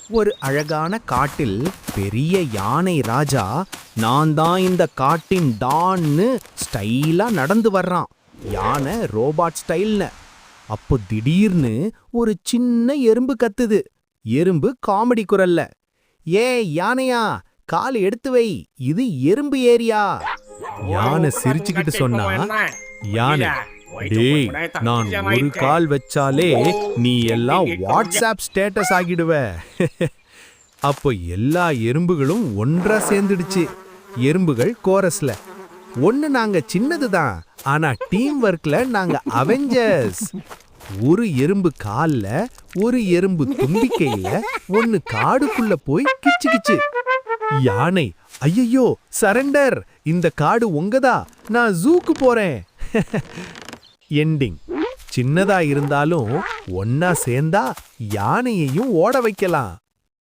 ஒரு அழகான காட்டில் பெரிய யானை ராஜா நான் தான் இந்த காட்டின் டான்னு ஸ்டைலா நடந்து வர்றான். யானை ரோபாட் ஸ்டைல்னு. அப்போ திடீர்னு ஒரு சின்ன எறும்பு கத்துது. எறும்பு காமெடி குரல்ல, ஏய் யானையா, கால் எடுத்து வை, இது எறும்பு ஏரியா. யானை சிரிச்சுக்கிட்டு சொன்னா, யானை, டேய், நான் ஒரு கால் வச்சாலே நீ எல்லாம் வாட்ஸ்அப் ஸ்டேட்டஸ் ஆகிடுவ. அப்போ எல்லா எறும்புகளும் ஒன்றா சேர்ந்துடுச்சு. எறும்புகள் கோரஸ்ல, ஒன்னு நாங்க சின்னதுதான், ஆனா டீம் ஒர்க்ல நாங்க அவெஞ்சர்ஸ். ஒரு எறும்பு கால்ல, ஒரு எறும்பு தும்பிக்கையில, ஒன்னு காடுக்குள்ள போய் கிச்சு கிச்சு. யானை, ஐயோ சரண்டர், இந்த காடு உங்கதா, நான் ஜூக்கு போறேன். எண்டிங். சின்னதா இருந்தாலும் ஒன்னா சேர்ந்தா யானையையும் ஓட வைக்கலாம்.